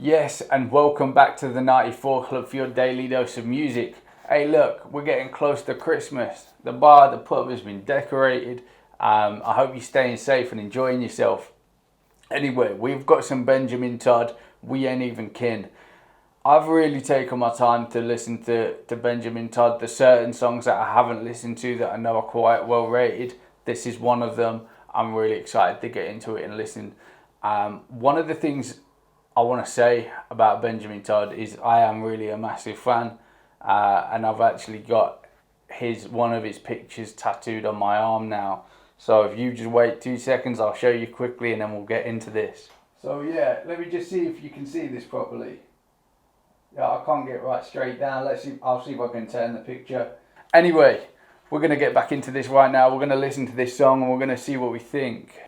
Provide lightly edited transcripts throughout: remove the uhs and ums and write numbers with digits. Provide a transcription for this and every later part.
Yes, and welcome back to the 94 Club for your daily dose of music. Hey look, we're getting close to Christmas. The bar, the pub has been decorated. I hope you're staying safe and enjoying yourself. Anyway, we've got some Benjamin Todd, We Ain't Even Kin. I've really taken my time to listen to Benjamin Todd. There's certain songs that I haven't listened to that I know are quite well rated. This is one of them. I'm really excited to get into it and listen. One of the things I want to say about Benjamin Todd is I am really a massive fan, and I've actually got one of his pictures tattooed on my arm now. So if you just wait 2 seconds, I'll show you quickly and then we'll get into this. So yeah, let me just see if you can see this properly. Yeah, I can't get right straight down. I'll see if I can turn the picture. Anyway, we're going to get back into this right now. We're going to listen to this song and we're going to see what we think.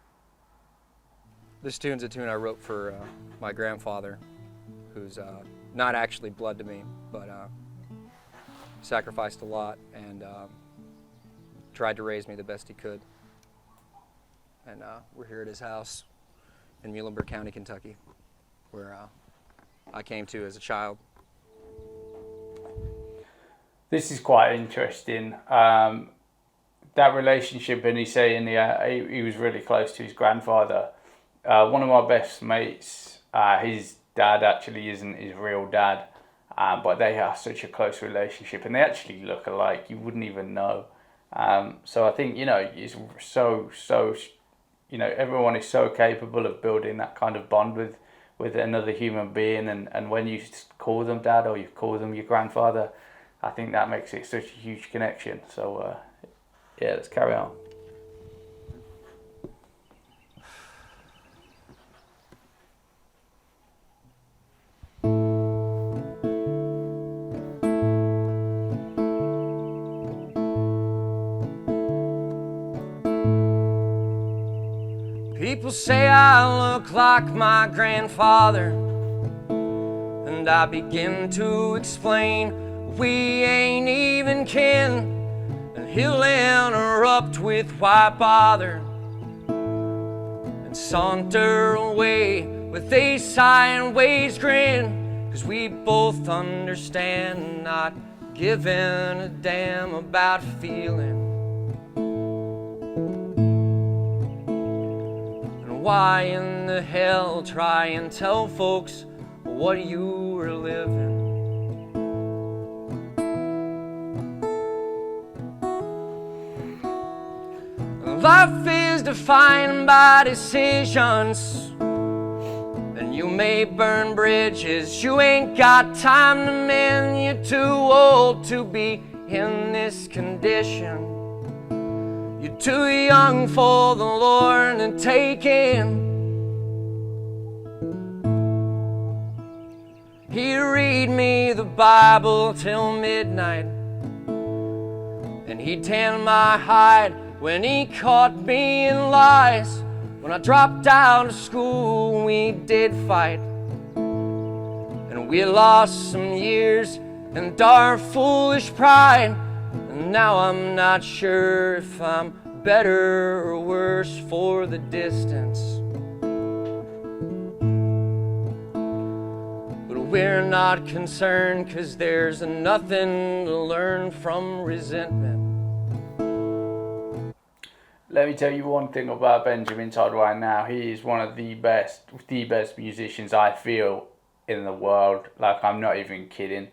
This tune's a tune I wrote for my grandfather, who's not actually blood to me, but sacrificed a lot and tried to raise me the best he could. And we're here at his house in Muhlenberg County, Kentucky, where I came to as a child. This is quite interesting. That relationship, and he's saying he was really close to his grandfather. One of my best mates, his dad actually isn't his real dad, but they have such a close relationship and they actually look alike. You wouldn't even know. So I think, it's everyone is so capable of building that kind of bond with another human being. And when you call them dad or you call them your grandfather, I think that makes it such a huge connection. So yeah, let's carry on. People say I look like my grandfather, and I begin to explain we ain't even kin, and he'll interrupt with why bother, and saunter away with a sideways grin, 'cause we both understand not giving a damn about feeling. Why in the hell try and tell folks what you were living? Life is defined by decisions, and you may burn bridges you ain't got time to mend. You're too old to be in this condition. You're too young for the Lord to take in. He'd read me the Bible till midnight, and he'd tan my hide when he caught me in lies. When I dropped out of school, we did fight, and we lost some years and our foolish pride. And now I'm not sure if I'm better or worse for the distance, but we're not concerned, 'cause there's nothing to learn from resentment. Let me tell you one thing about Benjamin Todd right now. He is one of the best musicians I feel in the world. Like, I'm not even kidding.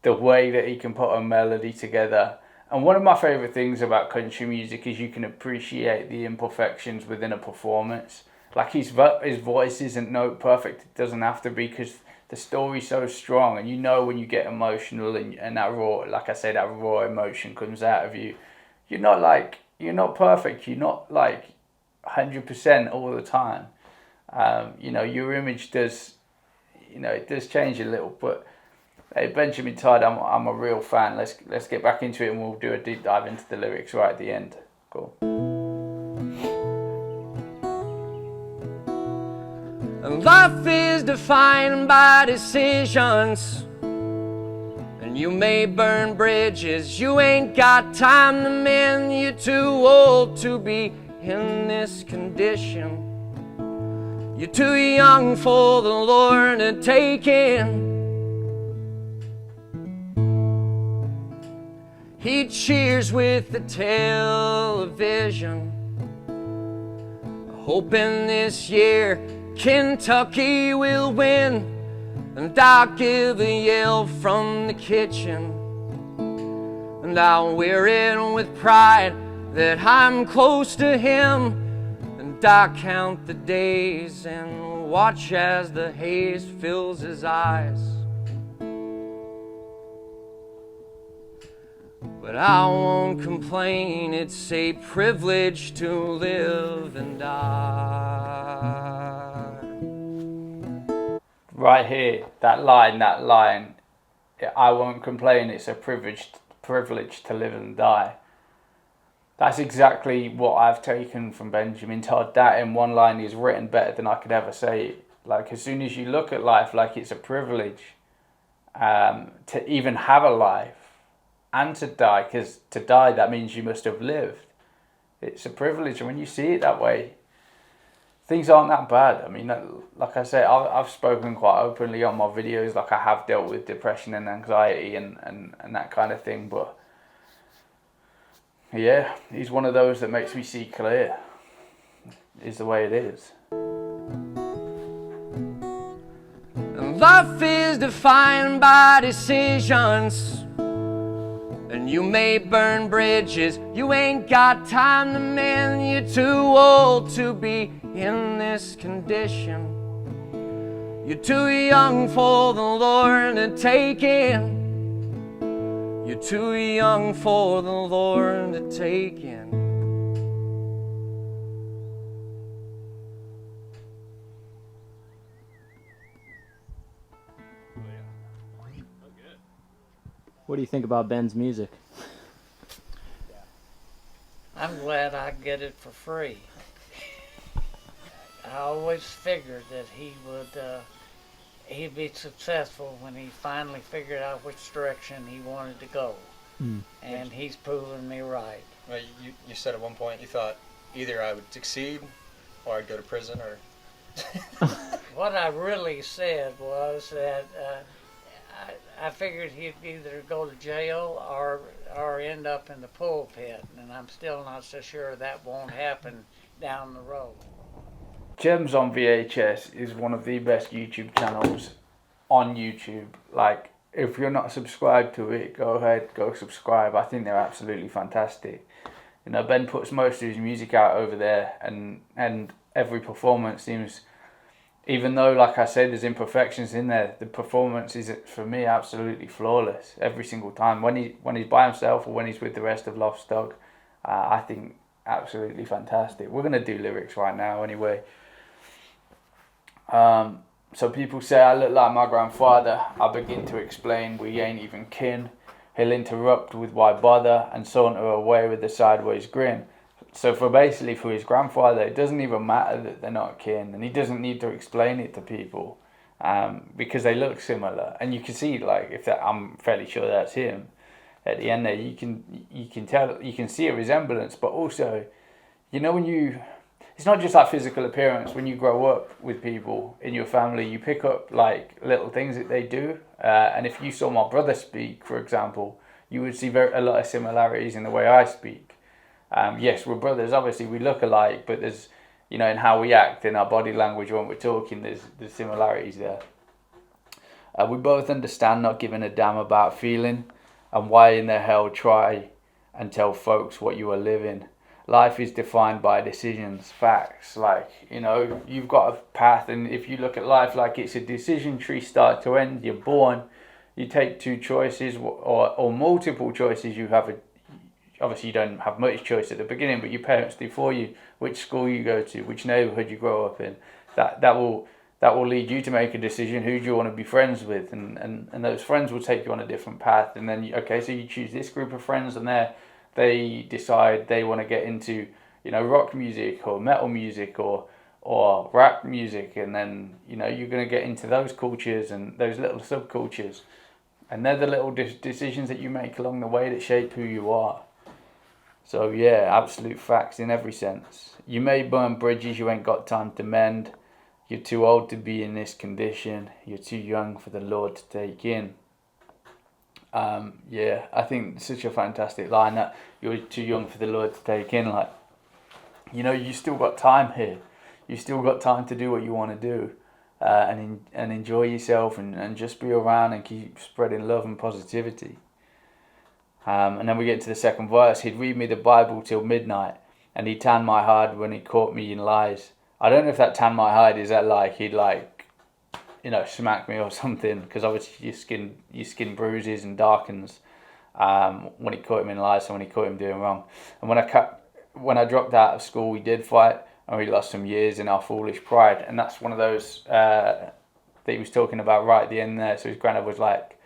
The way that he can put a melody together. And one of my favourite things about country music is you can appreciate the imperfections within a performance. Like, his voice isn't note perfect. It doesn't have to be, because the story's so strong. And when you get emotional and that raw, like I say, that raw emotion comes out of you. You're not perfect. You're not like 100% all the time. Your image does, it does change a little, but hey, Benjamin Todd, I'm a real fan. Let's get back into it and we'll do a deep dive into the lyrics right at the end. Cool. Life is defined by decisions, and you may burn bridges you ain't got time to mend. You're too old to be in this condition. You're too young for the Lord to take in. He cheers with the television, hoping this year Kentucky will win. And I'll give a yell from the kitchen, and I'll wear it with pride that I'm close to him. And I count the days and watch as the haze fills his eyes. But I won't complain, it's a privilege to live and die. Right here, that line, I won't complain, it's a privilege to live and die. That's exactly what I've taken from Benjamin Todd. That in one line is written better than I could ever say it. Like, as soon as you look at life like it's a privilege to even have a life, and to die, because to die, that means you must have lived. It's a privilege, and when you see it that way, things aren't that bad. I mean, like I say, I've spoken quite openly on my videos, like I have dealt with depression and anxiety and that kind of thing, but yeah, he's one of those that makes me see clear, is the way it is. Life is defined by decisions, and you may burn bridges you ain't got time to mend. You're too old to be in this condition. You're too young for the Lord to take in. You're too young for the Lord to take in. What do you think about Ben's music? I'm glad I get it for free. I always figured that he'd be successful when he finally figured out which direction he wanted to go. And he's proven me right. Well, you said at one point you thought either I would succeed or I'd go to prison, or... What I really said was that I figured he'd either go to jail or end up in the pulpit, and I'm still not so sure that won't happen down the road. Gems on VHS is one of the best YouTube channels on YouTube. Like, if you're not subscribed to it, go ahead, go subscribe. I think they're absolutely fantastic. You know, Ben puts most of his music out over there, and every performance seems, even though, like I said, there's imperfections in there, the performance is, for me, absolutely flawless every single time. When he's by himself or when he's with the rest of Lost Dog, I think absolutely fantastic. We're going to do lyrics right now anyway. So people say I look like my grandfather. I begin to explain we ain't even kin. He'll interrupt with why bother and saunter away with a sideways grin. So for his grandfather, it doesn't even matter that they're not kin, and he doesn't need to explain it to people because they look similar, and you can see, like, if that, I'm fairly sure that's him. At the end there, you can tell, you can see a resemblance, but also, you know, it's not just like physical appearance. When you grow up with people in your family, you pick up like little things that they do, and if you saw my brother speak, for example, you would see a lot of similarities in the way I speak. Yes, we're brothers, obviously we look alike, but there's, you know, in how we act, in our body language when we're talking, there's similarities there. We both understand not giving a damn about feeling, and why in the hell try and tell folks what you are living. Life is defined by decisions, facts. Like, you know, you've got a path, and if you look at life like it's a decision tree, start to end, you're born, you take two choices or multiple choices. You have obviously you don't have much choice at the beginning, but your parents do for you, which school you go to, which neighborhood you grow up in. That will lead you to make a decision. Who do you want to be friends with? And those friends will take you on a different path. And then, so you choose this group of friends, and they decide they want to get into, you know, rock music or metal music or rap music. And then, you know, you're going to get into those cultures and those little subcultures. And they're the little decisions that you make along the way that shape who you are. So yeah, absolute facts in every sense. You may burn bridges you ain't got time to mend. You're too old to be in this condition. You're too young for the Lord to take in. Yeah, I think it's such a fantastic line, that you're too young for the Lord to take in. Like, you know, you still got time here. You still got time to do what you want to do, and enjoy yourself, and just be around and keep spreading love and positivity. And then we get to the second verse. He'd read me the Bible till midnight, and he'd tan my hide when he caught me in lies. I don't know if that tan my hide is that like he'd like, you know, smack me or something, because obviously your skin bruises and darkens when he caught him in lies, so when he caught him doing wrong. And when I dropped out of school, we did fight, and we lost some years in our foolish pride. And that's one of those that he was talking about right at the end there. So his granddad was like,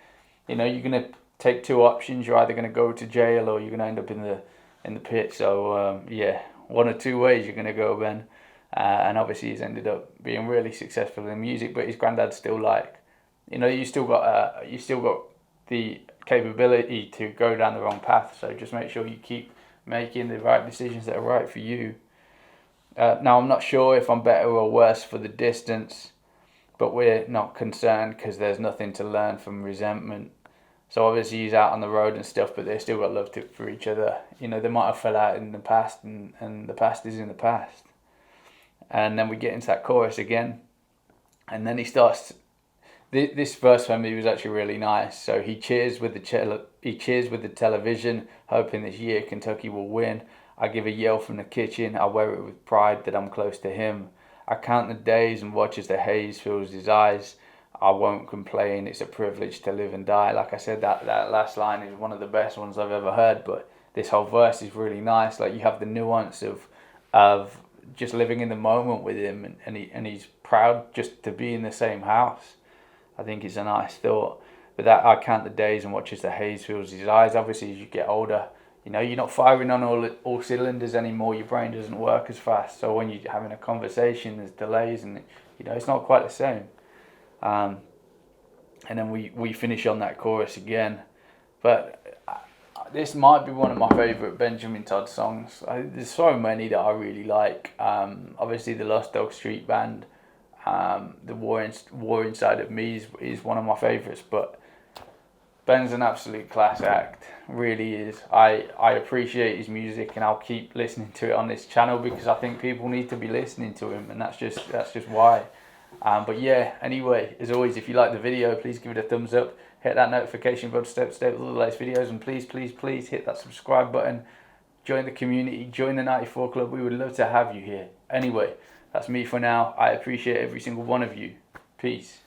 you know, you're gonna take two options. You're either gonna go to jail, or you're gonna end up in the pit. So yeah, one or two ways you're gonna go, Ben. And obviously he's ended up being really successful in music, but his granddad's still like, you know, you still got the capability to go down the wrong path. So just make sure you keep making the right decisions that are right for you. Now, I'm not sure if I'm better or worse for the distance, but we're not concerned because there's nothing to learn from resentment. So obviously he's out on the road and stuff, but they still got love for each other. You know, they might have fell out in the past, and the past is in the past. And then we get into that chorus again, and then he starts. This verse for me was actually really nice. So he cheers with the television, hoping this year Kentucky will win. I give a yell from the kitchen. I wear it with pride that I'm close to him. I count the days and watch as the haze fills his eyes. I won't complain. It's a privilege to live and die. Like I said, that last line is one of the best ones I've ever heard. But this whole verse is really nice. Like, you have the nuance of just living in the moment with him, and he's proud just to be in the same house. I think it's a nice thought. But that I count the days and watch as the haze fills his eyes. Obviously, as you get older, you know, you're not firing on all cylinders anymore. Your brain doesn't work as fast. So when you're having a conversation, there's delays, and you know, it's not quite the same. And then we finish on that chorus again. But this might be one of my favourite Benjamin Todd songs. There's so many that I really like. Obviously, the Lost Dog Street Band, the War Inside of Me is one of my favourites. But Ben's an absolute class act, really is. I appreciate his music, and I'll keep listening to it on this channel because I think people need to be listening to him, and that's just why. But yeah, anyway, as always, if you like the video, please give it a thumbs up. Hit that notification bell to stay with all the latest videos, and please hit that subscribe button. Join the community, join the 94 Club. We would love to have you here. Anyway, that's me for now. I appreciate every single one of you. Peace.